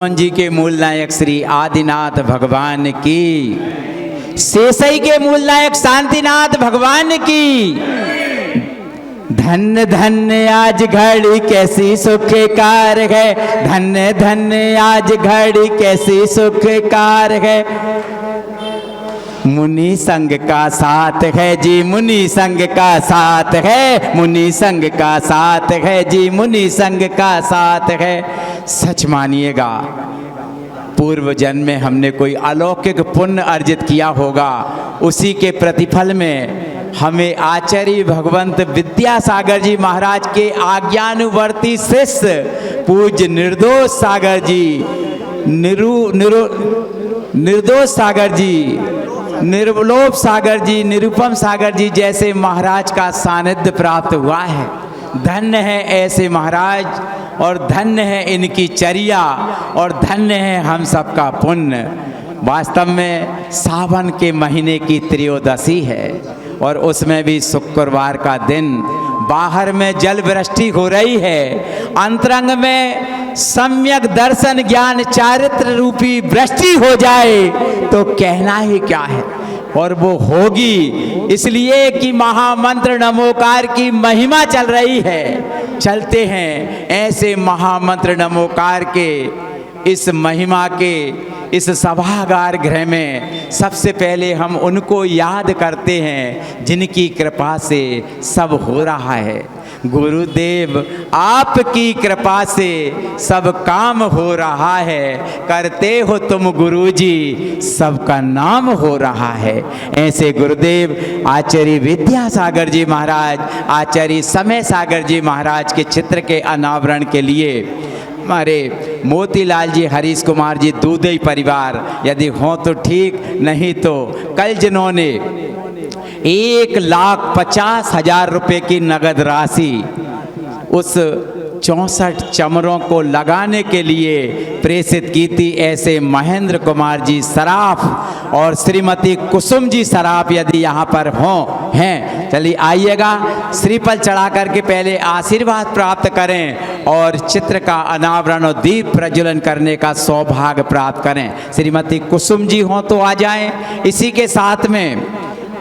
जी के मूल नायक श्री आदिनाथ भगवान की, शेषई के मूल नायक शांतिनाथ भगवान की। धन्य धन्य आज घड़ी कैसी सुखकार है, धन्य धन्य आज घड़ी कैसी सुखकार है। मुनि संग का साथ है जी, मुनि संग का साथ है, मुनि संग का साथ है जी, मुनि संग का साथ है। सच मानिएगा, पूर्व जन्म में हमने कोई अलौकिक पुण्य अर्जित किया होगा, उसी के प्रतिफल में हमें आचार्य भगवंत विद्यासागर जी महाराज के आज्ञानुवर्ती शिष्य पूज्य निर्दोष सागर जी, निर्दोष सागर जी, निर्लोभ सागर जी, निरुपम सागर जी जैसे महाराज का सानिध्य प्राप्त हुआ है। धन्य है ऐसे महाराज, और धन्य है इनकी चर्या, और धन्य है हम सबका पुण्य। वास्तव में सावन के महीने की त्रयोदशी है, और उसमें भी शुक्रवार का दिन। बाहर में जल वृष्टि हो रही है, अंतरंग में सम्यक दर्शन ज्ञान चारित्र रूपी वृष्टि हो जाए तो कहना ही क्या है। और वो होगी इसलिए कि महामंत्र नमोकार की महिमा चल रही है। चलते हैं ऐसे महामंत्र नमोकार के इस महिमा के इस सभागार गृह में। सबसे पहले हम उनको याद करते हैं जिनकी कृपा से सब हो रहा है। गुरुदेव आपकी कृपा से सब काम हो रहा है, करते हो तुम गुरुजी सबका नाम हो रहा है। ऐसे गुरुदेव आचार्य विद्यासागर जी महाराज, आचार्य समय सागर जी महाराज के चित्र के अनावरण के लिए हमारे मोतीलाल जी, हरीश कुमार जी, दूधई परिवार यदि हों तो ठीक, नहीं तो कल जिन्होंने 1,50,000 रुपये की नगद राशि उस 64 चमरों को लगाने के लिए प्रेषित की थी, ऐसे महेंद्र कुमार जी सराफ और श्रीमती कुसुम जी सराफ यदि यहाँ पर हों हैं, चलिए आइएगा, श्रीफल चढ़ा करके पहले आशीर्वाद प्राप्त करें और चित्र का अनावरण और दीप प्रज्वलन करने का सौभाग्य प्राप्त करें। श्रीमती कुसुम जी हों तो आ जाएं। इसी के साथ में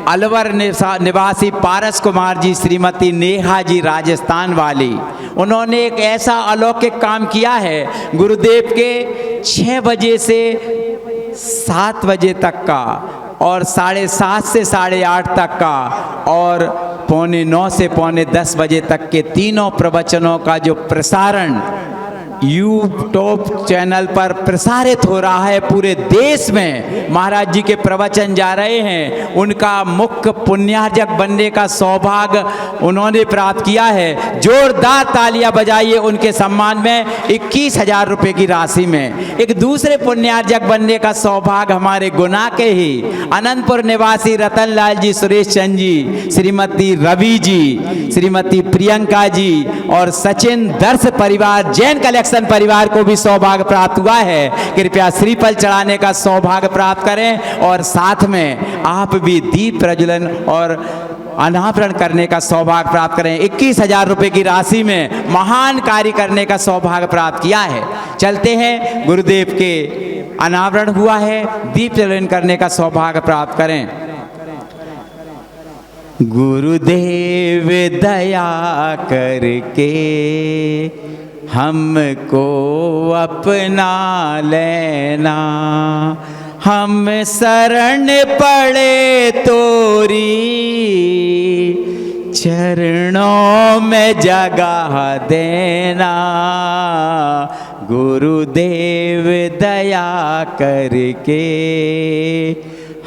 अलवर निवासी पारस कुमार जी, श्रीमती नेहा जी राजस्थान वाली, उन्होंने एक ऐसा अलौकिक काम किया है। गुरुदेव के 6 बजे से 7 बजे तक का, और 7:30 से 8:30 तक का, और 9:45 से 9:45 बजे तक के तीनों प्रवचनों का जो प्रसारण यूट्यूब चैनल पर प्रसारित हो रहा है। पूरे देश में महाराज जी के प्रवचन जा रहे हैं। उनका मुख्य पुण्यार्जक बनने का सौभाग्य उन्होंने प्राप्त किया है। जोरदार तालियां बजाइए उनके सम्मान में। 21,000 रुपये की राशि में एक दूसरे पुण्यार्जक बनने का सौभाग्य हमारे गुना के ही अनंतपुर निवासी रतनलाल जी, सुरेश चंद जी, श्रीमती रवि जी, श्रीमती प्रियंका जी और सचिन दर्श परिवार, जैन कलेक्शन परिवार को भी सौभाग्य प्राप्त हुआ है। कृपया श्रीफल चढ़ाने का सौभाग्य प्राप्त करें, और साथ में आप भी दीप प्रज्वलन और अनावरण करने का सौभाग्य प्राप्त करें। 21,000 रुपये की राशि में महान कार्य करने का सौभाग्य प्राप्त किया है। चलते हैं, गुरुदेव के अनावरण हुआ है, दीप प्रज्वलन करने का सौभाग्य प्राप्त करें। गुरुदेव दया करके हमको अपना लेना, हम शरण पड़े तोरी चरणों में जगह देना। गुरुदेव दया करके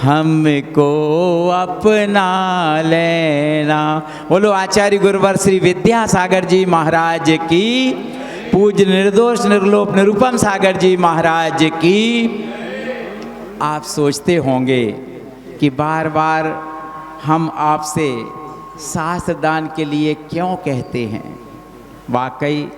हमको अपना लेना। बोलो आचार्य गुरुवर श्री विद्यासागर जी महाराज की, पूज्य निर्दोष निर्लोभ निरुपम सागर जी महाराज की। आप सोचते होंगे कि बार बार हम आपसे शास्त्र दान के लिए क्यों कहते हैं। वाकई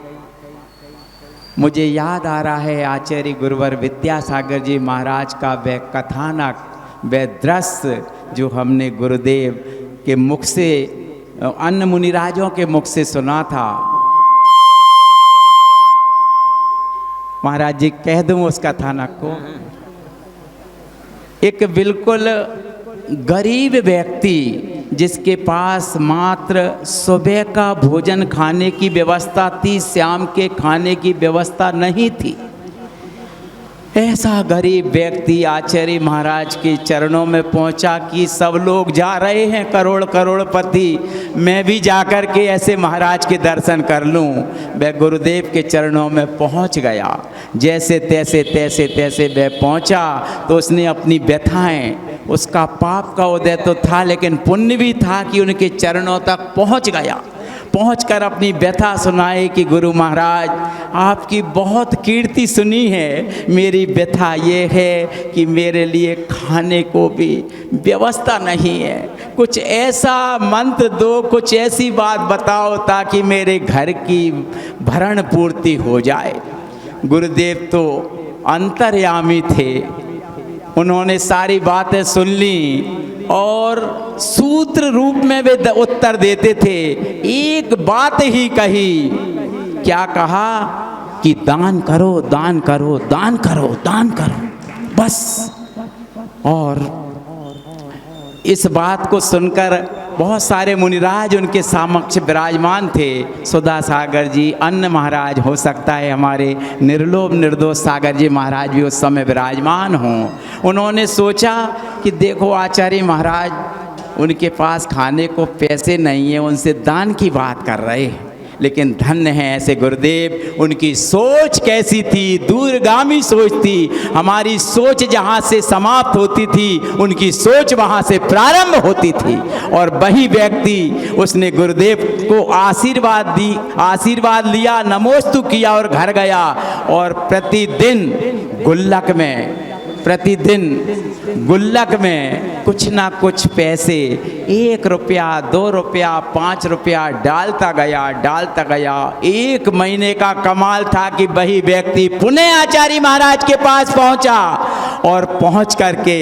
मुझे याद आ रहा है आचार्य गुरुवर विद्यासागर जी महाराज का वह कथानक, वह दृश्य जो हमने गुरुदेव के मुख से, अन्य मुनिराजों के मुख से सुना था। महाराज जी कह दूं उस कथानक को। एक बिल्कुल गरीब व्यक्ति जिसके पास मात्र सुबह का भोजन खाने की व्यवस्था थी, शाम के खाने की व्यवस्था नहीं थी, ऐसा गरीब व्यक्ति आचार्य महाराज के चरणों में पहुंचा कि सब लोग जा रहे हैं करोड़पति, मैं भी जाकर के ऐसे महाराज के दर्शन कर लूं। वह गुरुदेव के चरणों में पहुंच गया। जैसे तैसे वह पहुंचा तो उसने अपनी व्यथाएं, उसका पाप का उदय तो था लेकिन पुण्य भी था कि उनके चरणों तक पहुंच गया। पहुंचकर अपनी व्यथा सुनाए कि गुरु महाराज आपकी बहुत कीर्ति सुनी है, मेरी व्यथा ये है कि मेरे लिए खाने को भी व्यवस्था नहीं है, कुछ ऐसा मंत्र दो, कुछ ऐसी बात बताओ ताकि मेरे घर की भरण पूर्ति हो जाए। गुरुदेव तो अंतर्यामी थे, उन्होंने सारी बातें सुन ली और सूत्र रूप में वे उत्तर देते थे। एक बात ही कही, क्या कहा कि दान करो, दान करो, दान करो, दान करो, बस। और इस बात को सुनकर बहुत सारे मुनिराज उनके समक्ष विराजमान थे। सुधा सागर जी, अन्य महाराज, हो सकता है हमारे निर्लोभ निर्दोष सागर जी महाराज भी उस समय विराजमान हों। उन्होंने सोचा कि देखो आचार्य महाराज उनके पास खाने को पैसे नहीं है, उनसे दान की बात कर रहे हैं, लेकिन धन्य है ऐसे गुरुदेव। उनकी सोच कैसी थी, दूरगामी सोच थी। हमारी सोच जहाँ से समाप्त होती थी, उनकी सोच वहाँ से प्रारंभ होती थी। और वही व्यक्ति, उसने गुरुदेव को आशीर्वाद लिया, नमोस्तु किया और घर गया। और प्रतिदिन गुल्लक में कुछ ना कुछ पैसे, 1 रुपया, 2 रुपया, 5 रुपया डालता गया। 1 महीने का कमाल था कि वही व्यक्ति पुनः आचार्य महाराज के पास पहुंचा और पहुंच करके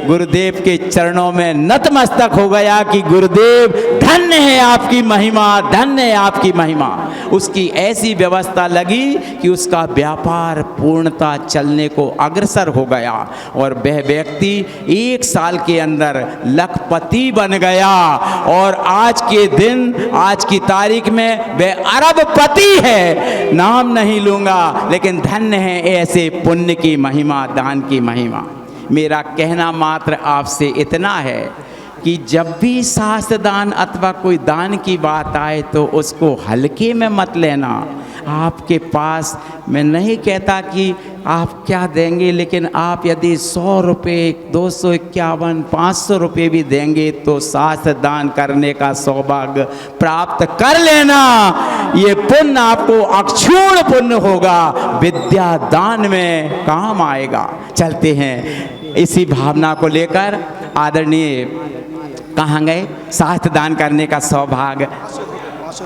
गुरुदेव के चरणों में नतमस्तक हो गया कि गुरुदेव धन्य है आपकी महिमा, धन्य है आपकी महिमा। उसकी ऐसी व्यवस्था लगी कि उसका व्यापार पूर्णता चलने को अग्रसर हो गया और वह व्यक्ति 1 साल के अंदर लखपति बन गया। और आज के दिन, आज की तारीख में वह अरबपति है। नाम नहीं लूंगा, लेकिन धन्य है ऐसे पुण्य की महिमा, दान की महिमा। मेरा कहना मात्र आपसे इतना है कि जब भी शास्त्र दान अथवा कोई दान की बात आए तो उसको हल्के में मत लेना। आपके पास, मैं नहीं कहता कि आप क्या देंगे, लेकिन आप यदि 100 रुपये, 251, 500 रुपये भी देंगे तो शास्त्र दान करने का सौभाग्य प्राप्त कर लेना। ये पुण्य आपको अक्षुण्ण पुण्य होगा, विद्या दान में काम आएगा। चलते हैं इसी भावना को लेकर। आदरणीय कहाँ गए? शास्त्र दान करने का सौभाग्य,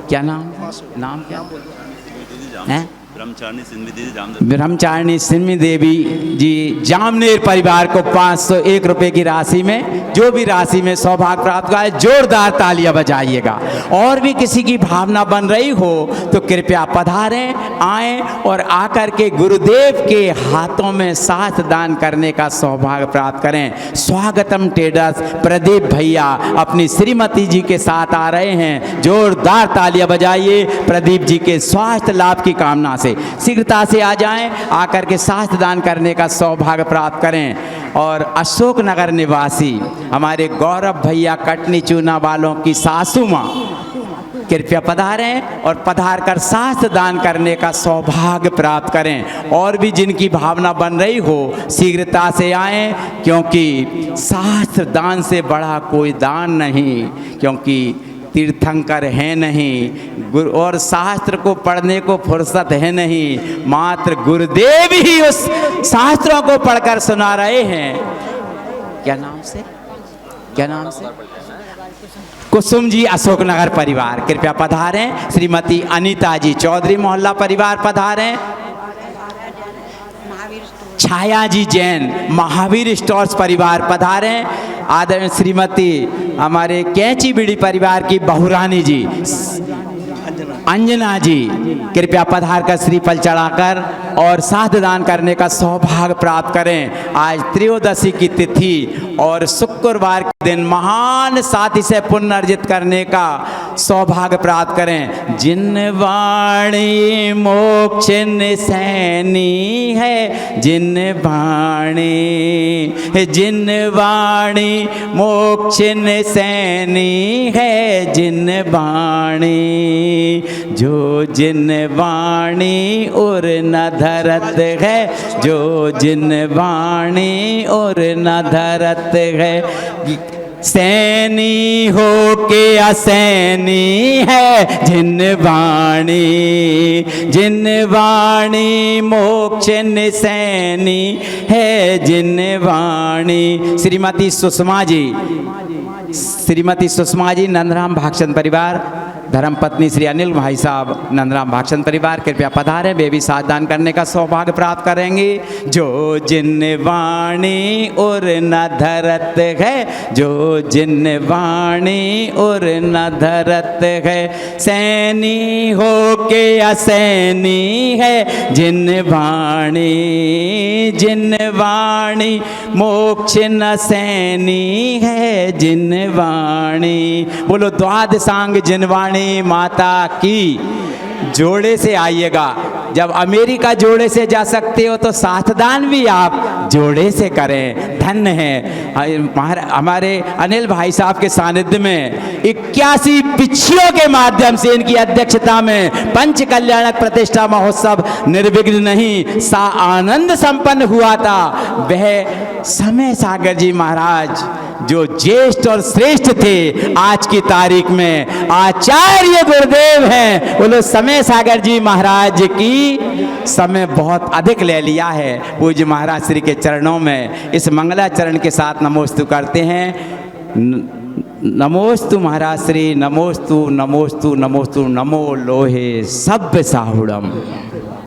क्या नाम क्या है? ब्रह्मचारिणी सिन्मी देवी जी जामनेर परिवार को 501 रुपये की राशि में, जो भी राशि में सौभाग्य प्राप्त हुआ है, जोरदार तालियां बजाइएगा। और भी किसी की भावना बन रही हो तो कृपया पधारें, आएं और आकर के गुरुदेव के हाथों में शास्त्र दान करने का सौभाग्य प्राप्त करें। स्वागतम ट्रेडर्स प्रदीप भैया अपनी श्रीमती जी के साथ आ रहे हैं। जोरदार तालियां बजाइए प्रदीप जी के स्वास्थ्य लाभ की कामना से। शीघ्रता से आ जाएं, आकर के शास्त्र दान करने का सौभाग्य प्राप्त करें। और अशोक नगर निवासी हमारे गौरव भैया कटनी चूना वालों की सासू माँ कृपया पधारें और पधार कर शास्त्र दान करने का सौभाग्य प्राप्त करें। और भी जिनकी भावना बन रही हो शीघ्रता से आएं, क्योंकि शास्त्र दान से बड़ा कोई दान नहीं, क्योंकि तीर्थंकर है नहीं और शास्त्र को पढ़ने को फुर्सत है नहीं, मात्र गुरुदेव ही उस शास्त्रों को पढ़कर सुना रहे हैं। क्या नाम से? कुसुम जी अशोकनगर परिवार कृपया पधारें। श्रीमती अनीता जी चौधरी मोहल्ला परिवार पधारें। छाया जी जैन महावीर स्टोर्स परिवार पधारें। आदरणीय श्रीमती हमारे कैंची बीड़ी परिवार की बहुरानी जी अंजना जी कृपया पधार कर श्रीफल चढ़ाकर और साध दान करने का सौभाग्य प्राप्त करें। आज त्रयोदशी की तिथि और शुक्रवार के दिन महान साथी से पुण्य अर्जित करने का सौभाग्य प्राप्त करें। जिन वाणी मोक्ष निसैनी है, जिन वाणी मोक्ष निसैनी है, जिन वाणी जो जिन वाणी और न धरत है, जो जिन वाणी और न धरत है। सैनी हो के असैनी है, जिन वाणी मोक्ष निसैनी है, जिन वाणी। श्रीमती सुषमा जी नंदराम भागचंद परिवार, धर्मपत्नी श्री अनिल भाई साहब नंदराम भागचंद परिवार कृपया पधारें, वे भी साधदान करने का सौभाग्य प्राप्त करेंगे। जो जिन वाणी और न धरत है, जो जिन वाणी और न धरत है। सैनी हो के असैनी है, जिन वाणी मोक्ष न सैनी है, जिन वाणी। बोलो द्वादशांग जिन वाणी माता की। जोड़े से आइएगा, जब अमेरिका जोड़े से जा सकते हो तो साथदान भी आप जोड़े से करें। धन्य है हमारे अनिल भाई साहब के सानिध्य में 81 पिछियों के माध्यम से इनकी अध्यक्षता में पंच कल्याणक प्रतिष्ठा महोत्सव निर्विघ्न नहीं सा आनंद संपन्न हुआ था। वह समय सागर जी महाराज जो ज्येष्ठ और श्रेष्ठ थे, आज की तारीख में आचार्य गुरुदेव हैं। बोलो समय सागर जी महाराज की। समय बहुत अधिक ले लिया है, पूज्य महाराज श्री के चरणों में इस मंगलाचरण के साथ नमोस्तु करते हैं। नमोस्तु महाराज श्री, नमोस्तु नमोस्तु नमोस्तु, नमो लोहे सभ्य साहुड़म।